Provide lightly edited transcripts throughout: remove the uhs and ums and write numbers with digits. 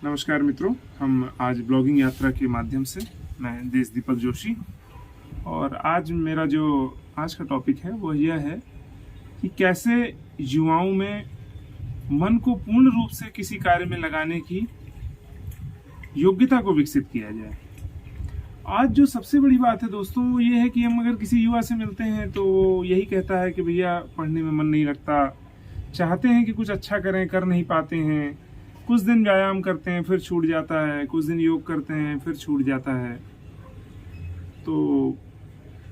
नमस्कार मित्रों, हम आज ब्लॉगिंग यात्रा के माध्यम से, मैं देश दीपक जोशी, और आज मेरा जो आज का टॉपिक है वो यह है कि कैसे युवाओं में मन को पूर्ण रूप से किसी कार्य में लगाने की योग्यता को विकसित किया जाए। आज जो सबसे बड़ी बात है दोस्तों वो ये है कि हम अगर किसी युवा से मिलते हैं तो वो यही कहता है कि भैया पढ़ने में मन नहीं लगता, चाहते हैं कि कुछ अच्छा करें, कर नहीं पाते हैं, कुछ दिन व्यायाम करते हैं फिर छूट जाता है, कुछ दिन योग करते हैं फिर छूट जाता है। तो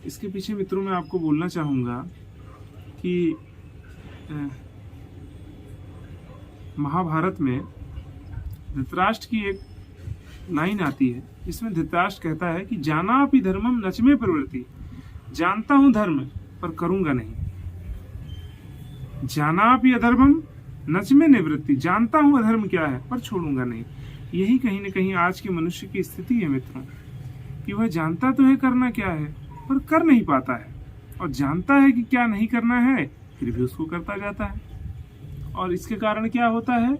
इसके पीछे मित्रों मैं आपको बोलना चाहूँगा कि महाभारत में धृतराष्ट्र की एक लाइन आती है जिसमें धृतराष्ट्र कहता है कि जानापि धर्मम नचमे प्रवृत्ति, जानता हूं धर्म पर करूंगा नहीं। जानापि अधर्मम नचमे निवृत्ति, जानता हूं अधर्म क्या है पर छोड़ूंगा नहीं। यही कहीं न कहीं आज के मनुष्य की स्थिति है मित्रों, कि वह जानता तो है करना क्या है पर कर नहीं पाता है, और जानता है कि क्या नहीं करना है फिर भी उसको करता जाता है। और इसके कारण क्या होता है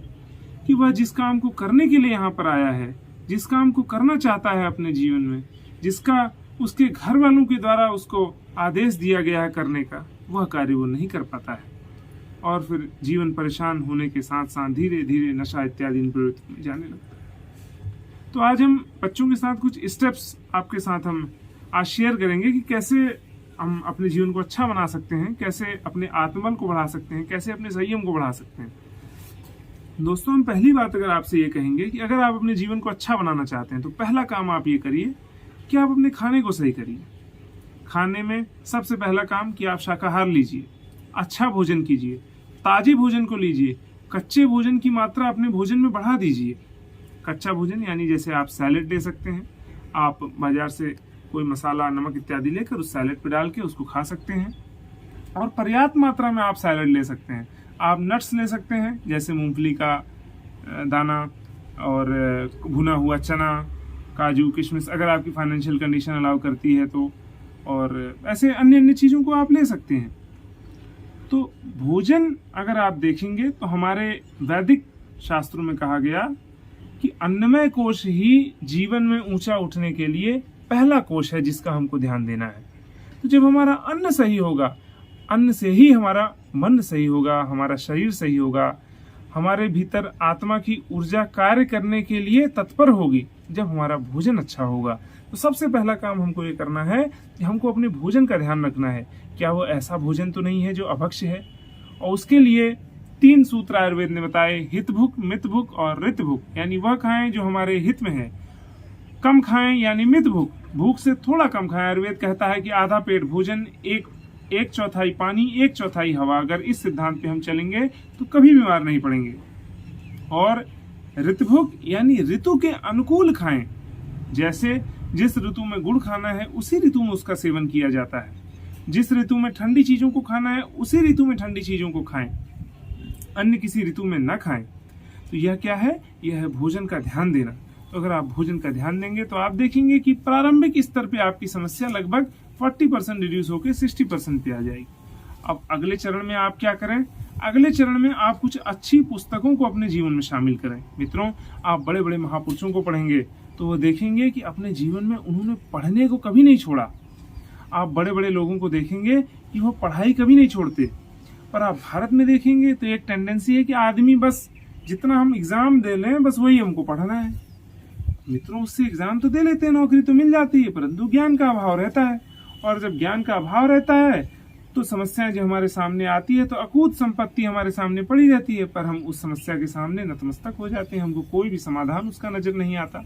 कि वह जिस काम को करने के लिए यहाँ पर आया है, जिस काम को करना चाहता है अपने जीवन में, जिसका उसके घर वालों के द्वारा उसको आदेश दिया गया है करने का, वह कार्य वो नहीं कर पाता है, और फिर जीवन परेशान होने के साथ साथ धीरे धीरे नशा इत्यादि इन प्रवृत्ति में जाने लगता है। तो आज हम बच्चों के साथ कुछ स्टेप्स आपके साथ हम आज शेयर करेंगे कि कैसे हम अपने जीवन को अच्छा बना सकते हैं, कैसे अपने आत्मबल को बढ़ा सकते हैं, कैसे अपने संयम को बढ़ा सकते हैं। दोस्तों, हम पहली बात अगर आपसे ये कहेंगे कि अगर आप अपने जीवन को अच्छा बनाना चाहते हैं तो पहला काम आप ये करिए कि आप अपने खाने को सही करिए। खाने में सबसे पहला काम कि आप शाकाहार लीजिए, अच्छा भोजन कीजिए, ताजे भोजन को लीजिए, कच्चे भोजन की मात्रा अपने भोजन में बढ़ा दीजिए। कच्चा भोजन यानी जैसे आप सैलेड ले सकते हैं, आप बाजार से कोई मसाला नमक इत्यादि लेकर उस सैलेड पे डाल के उसको खा सकते हैं, और पर्याप्त मात्रा में आप सैलेड ले सकते हैं। आप नट्स ले सकते हैं जैसे मूंगफली का दाना और भुना हुआ चना, काजू, किशमिश, अगर आपकी फाइनेंशियल कंडीशन अलाउ करती है तो, और ऐसे अन्य अन्य चीज़ों को आप ले सकते हैं। तो भोजन अगर आप देखेंगे तो हमारे वैदिक शास्त्रों में कहा गया कि अन्नमय कोश ही जीवन में ऊंचा उठने के लिए पहला कोश है जिसका हमको ध्यान देना है। तो जब हमारा अन्न सही होगा, अन्न से ही हमारा मन सही होगा, हमारा शरीर सही होगा, हमारे भीतर आत्मा की ऊर्जा कार्य करने के लिए तत्पर होगी। जब हमारा भोजन अच्छा होगा तो सबसे पहला काम हमको ये करना है कि हमको अपने भोजन का ध्यान रखना है, क्या वो ऐसा भोजन तो नहीं है जो अभक्ष्य है। और उसके लिए 3 सूत्र आयुर्वेद ने बताए, हित भुक, मित भुक और ऋत भुक, यानी वह खाएं जो हमारे हित में है, कम खाएं यानी मित भुक, भूख से थोड़ा कम खाएं। आयुर्वेद कहता है कि आधा पेट भोजन, एक चौथाई पानी, 1/4 हवा। अगर इस सिद्धांत पे हम चलेंगे तो कभी बीमार नहीं पड़ेंगे। और ऋतुभुक यानी ऋतु के अनुकूल खाएं, जैसे जिस ऋतु में गुड़ खाना है उसी ऋतु में उसका सेवन किया जाता है, जिस ऋतु में ठंडी चीजों को खाना है उसी ऋतु में ठंडी चीजों को खाएं, अन्य किसी ऋतु में न खाएं। तो यह क्या है? यह है भोजन का ध्यान देना। तो अगर आप भोजन का ध्यान देंगे तो आप देखेंगे कि प्रारंभिक स्तर पे आपकी समस्या लगभग 40% रिड्यूस होकर 60% पे आ जाएगी। अब अगले चरण में आप क्या करें? अगले चरण में आप कुछ अच्छी पुस्तकों को अपने जीवन में शामिल करें। मित्रों, आप बड़े बड़े महापुरुषों को पढ़ेंगे तो वो देखेंगे कि अपने जीवन में उन्होंने पढ़ने को कभी नहीं छोड़ा। आप बड़े बड़े लोगों को देखेंगे कि वो पढ़ाई कभी नहीं छोड़ते। पर आप भारत में देखेंगे तो एक टेंडेंसी है कि आदमी बस जितना हम एग्जाम दे लें बस वही हमको पढ़ना है। मित्रों, उससे एग्जाम तो दे लेते हैं, नौकरी तो मिल जाती है, परंतु ज्ञान का अभाव रहता है। और जब ज्ञान का अभाव रहता है तो समस्याएं जो हमारे सामने आती है तो अकूत संपत्ति हमारे सामने पड़ी रहती है, पर हम उस समस्या के सामने नतमस्तक हो जाते हैं, हमको कोई भी समाधान उसका नजर नहीं आता।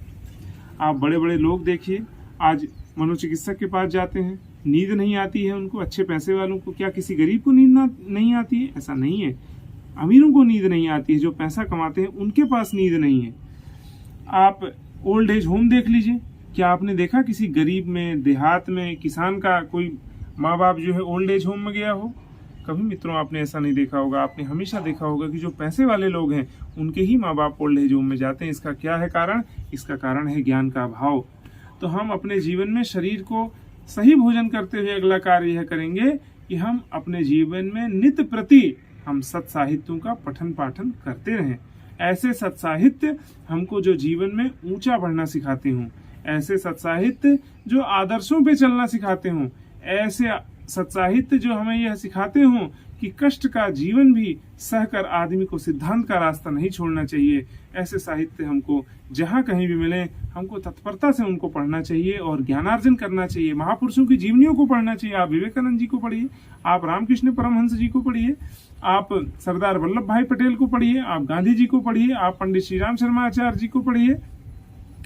आप बड़े बड़े लोग देखिए, आज मनोचिकित्सक के पास जाते हैं, नींद नहीं आती है उनको। अच्छे पैसे वालों को, क्या किसी गरीब को नींद नहीं आती है? ऐसा नहीं है। अमीरों को नींद नहीं आती है, जो पैसा कमाते हैं उनके पास नींद नहीं है। आप ओल्ड एज होम देख लीजिए, क्या आपने देखा किसी गरीब में, देहात में, किसान का कोई माँ बाप जो है ओल्ड एज होम में गया हो? कभी मित्रों आपने ऐसा नहीं देखा होगा। आपने हमेशा देखा होगा कि जो पैसे वाले लोग हैं उनके ही माँ बाप ओल्ड एज होम में जाते हैं। इसका क्या है कारण? इसका कारण है ज्ञान का अभाव। तो हम अपने जीवन में शरीर को सही भोजन करते हुए अगला कार्य यह करेंगे कि हम अपने जीवन में नित्य प्रति हम सत् साहित्यों का पठन पाठन करते रहें। ऐसे सत्साहित्य हमको जो जीवन में ऊंचा बढ़ना सिखाते हों, ऐसे सत्साहित्य जो आदर्शों पे चलना सिखाते हों, ऐसे सत्साहित्य जो हमें यह सिखाते हों कि कष्ट का जीवन भी सहकर आदमी को सिद्धांत का रास्ता नहीं छोड़ना चाहिए। ऐसे साहित्य हमको जहाँ कहीं भी मिले हमको तत्परता से उनको पढ़ना चाहिए और ज्ञानार्जन करना चाहिए। महापुरुषों की जीवनियों को पढ़ना चाहिए। आप विवेकानंद जी को पढ़िए, आप रामकृष्ण परमहंस जी को पढ़िए, आप सरदार वल्लभ भाई पटेल को पढ़िए, आप गांधी जी को पढ़िए, आप पंडित श्री राम शर्मा आचार्य जी को पढ़िए,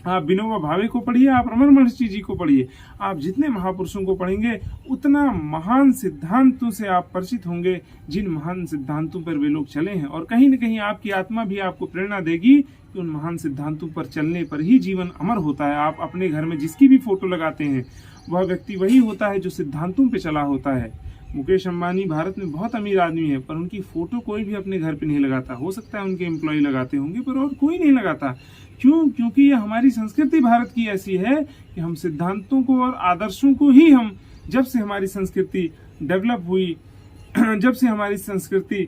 आप विनोबा भावे को पढ़िए, आप रमन महर्षि जी को पढ़िए। आप जितने महापुरुषों को पढ़ेंगे उतना महान सिद्धांतों से आप परिचित होंगे, जिन महान सिद्धांतों पर वे लोग चले हैं। और कहीं न कहीं आपकी आत्मा भी आपको प्रेरणा देगी कि उन महान सिद्धांतों पर चलने पर ही जीवन अमर होता है। आप अपने घर में जिसकी भी फोटो लगाते हैं वह व्यक्ति वही होता है जो सिद्धांतों पर चला होता है। मुकेश अंबानी भारत में बहुत अमीर आदमी है, पर उनकी फोटो कोई भी अपने घर पे नहीं लगाता। हो सकता है उनके एम्प्लॉय लगाते होंगे, पर और कोई नहीं लगाता। क्यों? क्योंकि ये हमारी संस्कृति भारत की ऐसी है कि हम सिद्धांतों को और आदर्शों को ही हम, जब से हमारी संस्कृति डेवलप हुई, जब से हमारी संस्कृति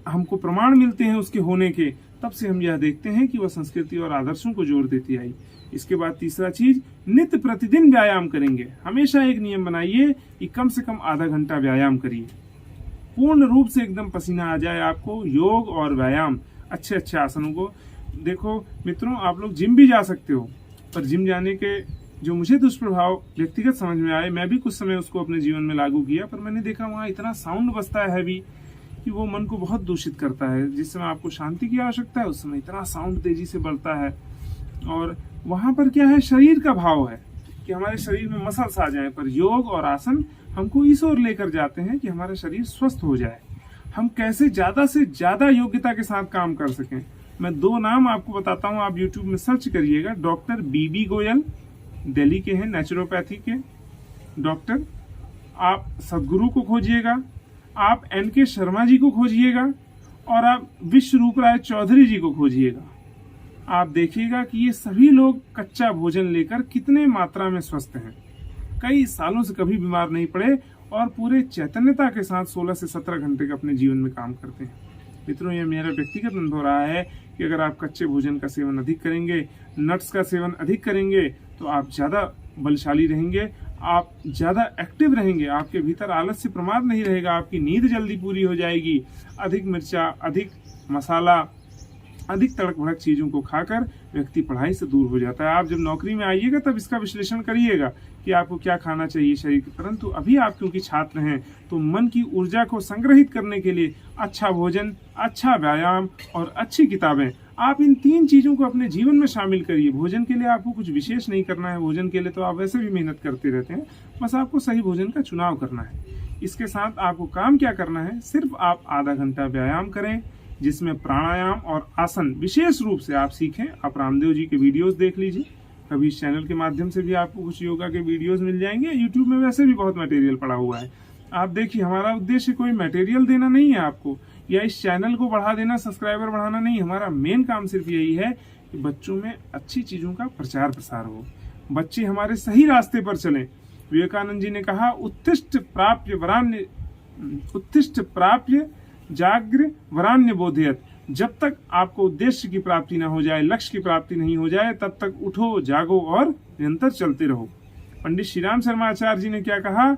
हमको प्रमाण मिलते हैं उसके होने के, तब से हम यह देखते हैं कि वह संस्कृति और आदर्शों को जोड़ देती आई। इसके बाद तीसरा चीज, नित्य प्रतिदिन व्यायाम करेंगे। हमेशा एक नियम बनाइए कि कम से कम आधा घंटा व्यायाम करिए। पूर्ण रूप से एकदम पसीना आ जाए आपको। योग और व्यायाम, अच्छे अच्छे आसनों को देखो मित्रों, आप लोग जिम भी जा सकते हो, पर जिम जाने के जो मुझे दुष्प्रभाव व्यक्तिगत समझ में आए, मैं भी कुछ समय उसको अपने जीवन में लागू किया, पर मैंने देखा वहाँ इतना साउंड बजता है हैवी कि वो मन को बहुत दूषित करता है। जिस समय आपको शांति की आवश्यकता है उस समय इतना साउंड तेजी से बढ़ता है। और वहां पर क्या है, शरीर का भाव है कि हमारे शरीर में मसल्स आ जाएं, पर योग और आसन हमको इस ओर लेकर जाते हैं कि हमारा शरीर स्वस्थ हो जाए। हम कैसे ज्यादा से ज्यादा योग्यता के साथ काम कर सकें। मैं 2 नाम आपको बताता हूं, आप यूट्यूब में सर्च करिएगा। डॉक्टर बीबी गोयल, दिल्ली के हैं, नेचुरोपैथी के डॉक्टर। आप सदगुरु को खोजिएगा, आप NK शर्मा जी को खोजिएगा, और आप विश्वरूप राय चौधरी जी को खोजिएगा। आप देखिएगा कि ये सभी लोग कच्चा भोजन लेकर कितने मात्रा में स्वस्थ हैं, कई सालों से कभी बीमार नहीं पड़े और पूरे चैतन्यता के साथ 16 से 17 घंटे का अपने जीवन में काम करते हैं। मित्रों, ये मेरा व्यक्तिगत अनुभव रहा है कि अगर आप कच्चे भोजन का सेवन अधिक करेंगे, नट्स का सेवन अधिक करेंगे, तो आप ज्यादा बलशाली रहेंगे, आप ज्यादा एक्टिव रहेंगे, आपके भीतर आलस्य प्रमाद नहीं रहेगा, आपकी नींद जल्दी पूरी हो जाएगी। अधिक मिर्चा, अधिक मसाला, अधिक तड़क भड़क चीजों को खाकर व्यक्ति पढ़ाई से दूर हो जाता है। आप जब नौकरी में आइएगा तब इसका विश्लेषण करिएगा कि आपको क्या खाना चाहिए शरीर के, परंतु अभी आप क्योंकि छात्र हैं तो मन की ऊर्जा को संग्रहित करने के लिए अच्छा भोजन, अच्छा व्यायाम और अच्छी किताबें, आप इन 3 चीजों को अपने जीवन में शामिल करिए। भोजन के लिए आपको कुछ विशेष नहीं करना है, भोजन के लिए तो आप वैसे भी मेहनत करते रहते हैं, बस आपको सही भोजन का चुनाव करना है। इसके साथ आपको काम क्या करना है, सिर्फ आप आधा घंटा व्यायाम करें, जिसमें प्राणायाम और आसन विशेष रूप से आप सीखें। आप रामदेव जी के वीडियोस देख लीजिए, कभी इस चैनल के माध्यम से भी आपको कुछ योगा के वीडियोस मिल जाएंगे। यूट्यूब में वैसे भी बहुत मटेरियल पड़ा हुआ है, आप देखिए। हमारा उद्देश्य कोई मटेरियल देना नहीं है आपको, या इस चैनल को बढ़ा देना, सब्सक्राइबर बढ़ाना नहीं। हमारा मेन काम सिर्फ यही है कि बच्चों में अच्छी चीजों का प्रचार प्रसार हो, बच्चे हमारे सही रास्ते पर चलें। विवेकानंद जी ने कहा, उत्तिष्ठ प्राप्य जाग्र वरान्य बोधयत। जब तक आपको उद्देश्य की प्राप्ति न हो जाए, लक्ष्य की प्राप्ति नहीं हो जाए, तब तक उठो, जागो और निरंतर चलते रहो। पंडित श्री राम शर्मा आचार्य जी ने क्या कहा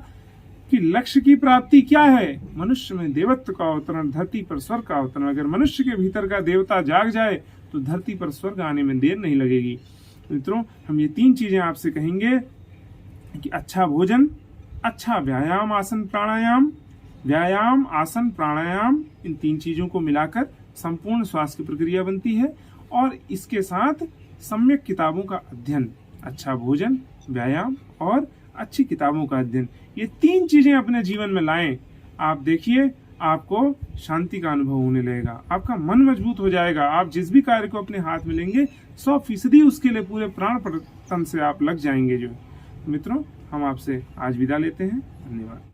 कि लक्ष्य की प्राप्ति क्या है, मनुष्य में देवत्व का अवतरण, धरती पर स्वर्ग का अवतरण। अगर मनुष्य के भीतर का देवता जाग जाए तो धरती पर स्वर्ग आने में देर नहीं लगेगी। मित्रों, हम ये 3 चीजें आपसे कहेंगे कि अच्छा भोजन, अच्छा व्यायाम, आसन, प्राणायाम, व्यायाम, आसन, प्राणायाम, इन 3 चीजों को मिलाकर संपूर्ण स्वास्थ्य की प्रक्रिया बनती है। और इसके साथ सम्यक किताबों का अध्ययन, अच्छा भोजन, व्यायाम और अच्छी किताबों का अध्ययन, ये 3 चीजें अपने जीवन में लाएं। आप देखिए, आपको शांति का अनुभव होने लगेगा, आपका मन मजबूत हो जाएगा। आप जिस भी कार्य को अपने हाथ में लेंगे 100% उसके लिए पूरे प्राण तन से आप लग जाएंगे। जो मित्रों, हम आपसे आज विदा लेते हैं। धन्यवाद।